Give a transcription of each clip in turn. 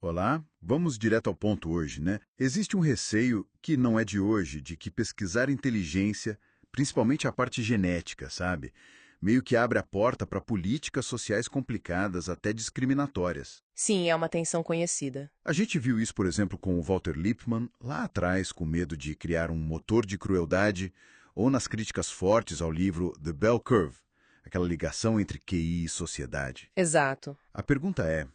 Olá, vamos direto ao ponto hoje, né? Existe um receio que não é de hoje, de que pesquisar inteligência, principalmente a parte genética, sabe? Meio que abre a porta para políticas sociais complicadas, até discriminatórias. Sim, é uma tensão conhecida. A gente viu isso, por exemplo, com o Walter Lippmann, lá atrás, com medo de criar um motor de crueldade, ou nas críticas fortes ao livro The Bell Curve, aquela ligação entre QI e sociedade. Exato. A pergunta é: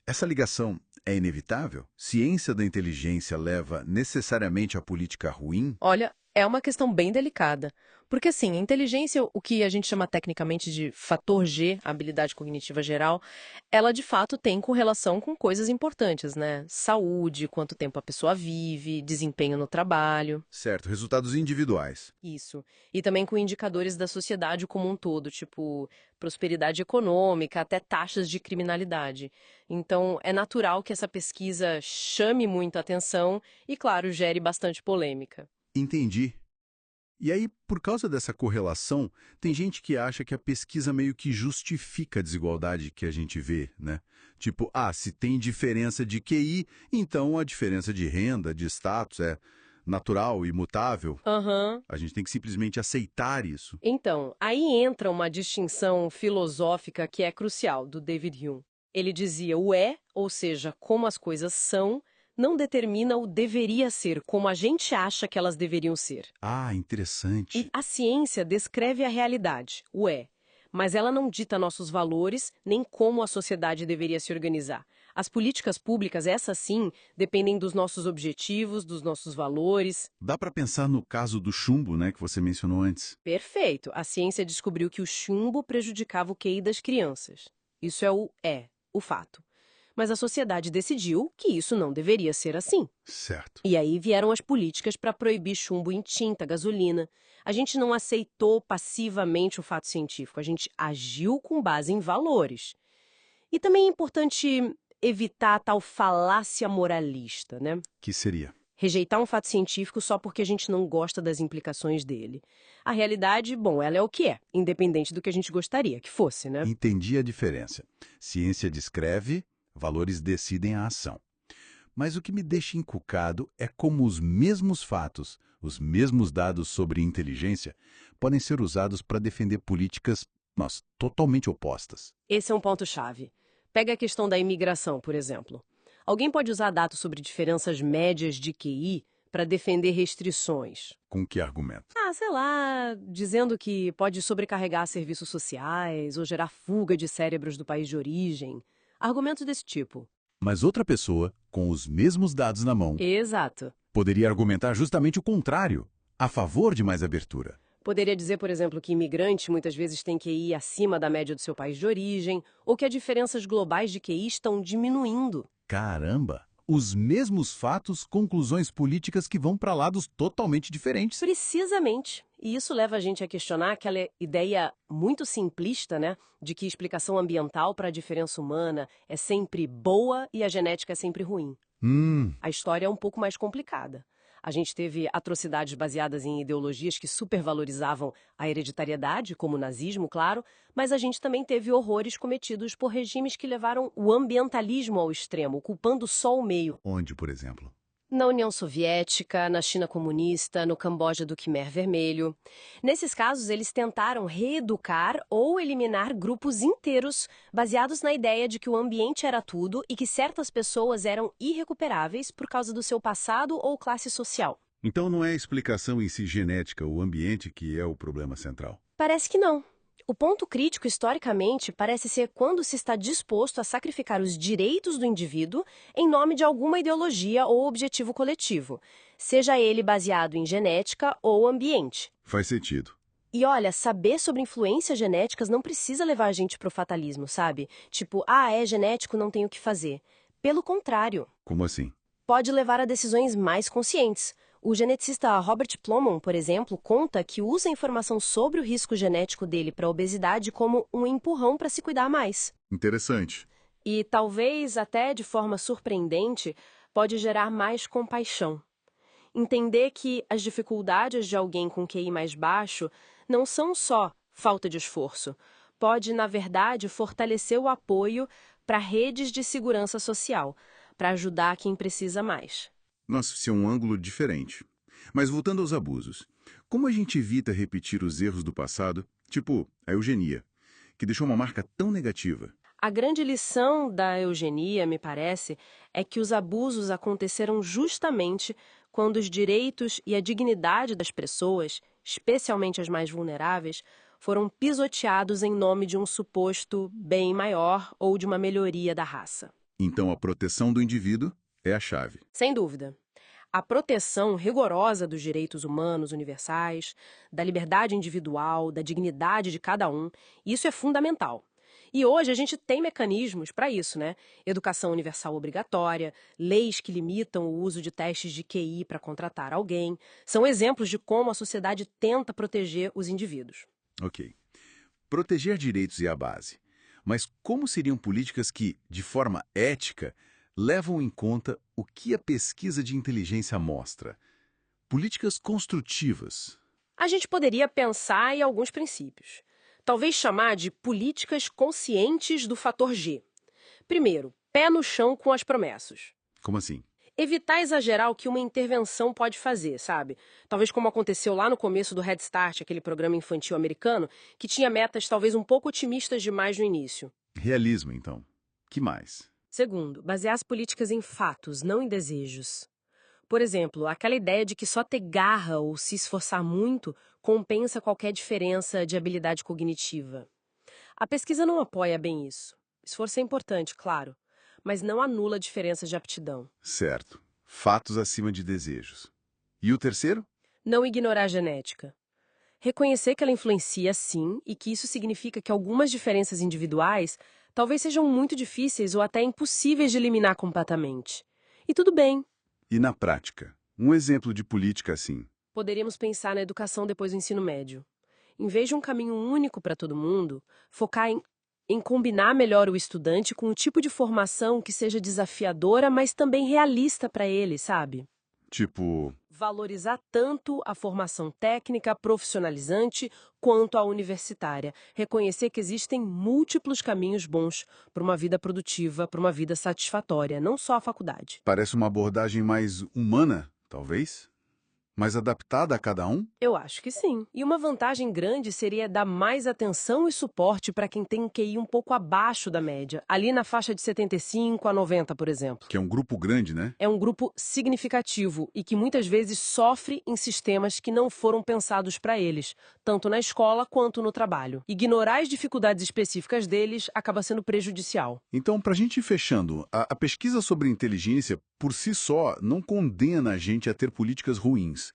essa ligação é inevitável? Ciência da inteligência leva necessariamente a política ruim? Olha, é uma questão bem delicada. Porque, assim, a inteligência, o que a gente chama tecnicamente de fator G, a habilidade cognitiva geral, ela de fato tem correlação com coisas importantes, né? Saúde, quanto tempo a pessoa vive, desempenho no trabalho. Certo, resultados individuais. Isso. E também com indicadores da sociedade como um todo, tipo prosperidade econômica, até taxas de criminalidade. Então, é natural que essa pesquisa chame muito a atenção e, claro, gere bastante polêmica. Entendi. E aí, por causa dessa correlação, tem gente que acha que a pesquisa meio que justifica a desigualdade que a gente vê, né? Tipo, se tem diferença de QI, então a diferença de renda, de status é natural, imutável. Aham. A gente tem que simplesmente aceitar isso. Então, aí entra uma distinção filosófica que é crucial, do David Hume. Ele dizia o é, ou seja, como as coisas são, não determina o deveria ser, como a gente acha que elas deveriam ser. Ah, E interessante. a ciência descreve a realidade, o é, mas ela não dita nossos valores nem como a sociedade deveria se organizar. As políticas públicas, essas sim, dependem dos nossos objetivos, dos nossos valores. Dá para pensar no caso do chumbo, né, que você mencionou antes. Perfeito. A ciência descobriu que o chumbo prejudicava o QI das crianças. Isso é, o fato. Mas a sociedade decidiu que isso não deveria ser assim. Certo. E aí vieram as políticas para proibir chumbo em tinta, gasolina. A gente não aceitou passivamente o fato científico, a gente agiu com base em valores. E também é importante evitar a tal falácia moralista, né? Que seria? Rejeitar um fato científico só porque a gente não gosta das implicações dele. A realidade, bom, ela é o que é, independente do que a gente gostaria que fosse, né? Entendi a diferença. Ciência descreve, valores decidem a ação. Mas o que me deixa encucado é como os mesmos fatos, os mesmos dados sobre inteligência, podem ser usados para defender políticas, mas totalmente opostas. Esse é um ponto-chave. Pega a questão da imigração, por exemplo. Alguém pode usar dados sobre diferenças médias de QI para defender restrições. Com que argumento? Sei lá, dizendo que pode sobrecarregar serviços sociais ou gerar fuga de cérebros do país de origem. Argumentos desse tipo. Mas outra pessoa, com os mesmos dados na mão, Exato. poderia argumentar justamente o contrário, a favor de mais abertura. Poderia dizer, por exemplo, que imigrante muitas vezes tem QI acima da média do seu país de origem, ou que as diferenças globais de QI estão diminuindo. Caramba! Os mesmos fatos, conclusões políticas que vão para lados totalmente diferentes. Precisamente. E isso leva a gente a questionar aquela ideia muito simplista, né, de que explicação ambiental para a diferença humana é sempre boa e a genética é sempre ruim. A história é um pouco mais complicada. A gente teve atrocidades baseadas em ideologias que supervalorizavam a hereditariedade, como o nazismo, claro, mas a gente também teve horrores cometidos por regimes que levaram o ambientalismo ao extremo, culpando só o meio. Onde, por exemplo? Na União Soviética, na China comunista, no Camboja do Khmer Vermelho. Nesses casos, eles tentaram reeducar ou eliminar grupos inteiros baseados na ideia de que o ambiente era tudo e que certas pessoas eram irrecuperáveis por causa do seu passado ou classe social. Então não é a explicação em si genética, o ambiente, que é o problema central. Parece que não. O ponto crítico, historicamente, parece ser quando se está disposto a sacrificar os direitos do indivíduo em nome de alguma ideologia ou objetivo coletivo, seja ele baseado em genética ou ambiente. Faz sentido. E olha, saber sobre influências genéticas não precisa levar a gente pro fatalismo, sabe? Tipo, é genético, não tenho o que fazer. Pelo contrário, Como assim? pode levar a decisões mais conscientes. O geneticista Robert Plomon, por exemplo, conta que usa a informação sobre o risco genético dele para a obesidade como um empurrão para se cuidar mais. Interessante. E talvez até de forma surpreendente, pode gerar mais compaixão. Entender que as dificuldades de alguém com QI mais baixo não são só falta de esforço. Pode, na verdade, fortalecer o apoio para redes de segurança social. para ajudar quem precisa mais. Nossa, isso é um ângulo diferente. Mas voltando aos abusos, como a gente evita repetir os erros do passado, tipo a eugenia, que deixou uma marca tão negativa? A grande lição da eugenia, me parece, é que os abusos aconteceram justamente quando os direitos e a dignidade das pessoas, especialmente as mais vulneráveis, foram pisoteados em nome de um suposto bem maior ou de uma melhoria da raça. Então a proteção do indivíduo é a chave. Sem dúvida. A proteção rigorosa dos direitos humanos universais, da liberdade individual, da dignidade de cada um, isso é fundamental. E hoje a gente tem mecanismos para isso, né? Educação universal obrigatória, leis que limitam o uso de testes de QI para contratar alguém, são exemplos de como a sociedade tenta proteger os indivíduos. Ok. Proteger direitos é a base. Mas como seriam políticas que, de forma ética, levam em conta o que a pesquisa de inteligência mostra? Políticas construtivas. A gente poderia pensar em alguns princípios. Talvez chamar de políticas conscientes do fator G. Primeiro, pé no chão com as promessas. Como assim? Evitar exagerar o que uma intervenção pode fazer, sabe? Talvez como aconteceu lá no começo do Head Start, aquele programa infantil americano, que tinha metas talvez um pouco otimistas demais no início. Realismo, então. Que mais? Segundo, basear as políticas em fatos, não em desejos. Por exemplo, aquela ideia de que só ter garra ou se esforçar muito compensa qualquer diferença de habilidade cognitiva. A pesquisa não apoia bem isso. Esforço é importante, claro, mas não anula a diferença de aptidão. Certo. Fatos acima de desejos. E o terceiro? Não ignorar a genética. Reconhecer que ela influencia sim e que isso significa que algumas diferenças individuais talvez sejam muito difíceis ou até impossíveis de eliminar completamente. E tudo bem. E na prática? Um exemplo de política assim. Poderíamos pensar na educação depois do ensino médio. Em vez de um caminho único para todo mundo, focar em combinar melhor o estudante com um tipo de formação que seja desafiadora, mas também realista para ele, sabe? Tipo, Valorizar tanto a formação técnica profissionalizante quanto a universitária. Reconhecer que existem múltiplos caminhos bons para uma vida produtiva, para uma vida satisfatória, não só a faculdade. parece uma abordagem mais humana, talvez? Mais adaptada a cada um? Eu acho que sim. E uma vantagem grande seria dar mais atenção e suporte para quem tem um QI um pouco abaixo da média, ali na faixa de 75 a 90, por exemplo. Que é um grupo grande, né? É um grupo significativo e que muitas vezes sofre em sistemas que não foram pensados para eles, tanto na escola quanto no trabalho. Ignorar as dificuldades específicas deles acaba sendo prejudicial. Então, para a gente ir fechando, a pesquisa sobre inteligência, por si só, não condena a gente a ter políticas ruins.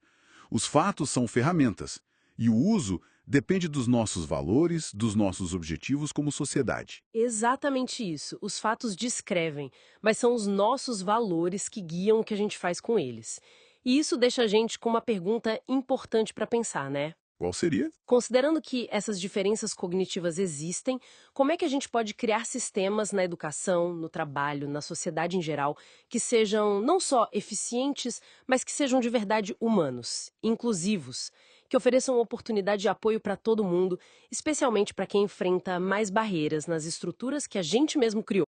Os fatos são ferramentas, e o uso depende dos nossos valores, dos nossos objetivos como sociedade. Exatamente isso. Os fatos descrevem, mas são os nossos valores que guiam o que a gente faz com eles. E isso deixa a gente com uma pergunta importante para pensar, né? Qual seria? Considerando que essas diferenças cognitivas existem, como é que a gente pode criar sistemas na educação, no trabalho, na sociedade em geral, que sejam não só eficientes, mas que sejam de verdade humanos, inclusivos, que ofereçam oportunidade de apoio para todo mundo, especialmente para quem enfrenta mais barreiras nas estruturas que a gente mesmo criou?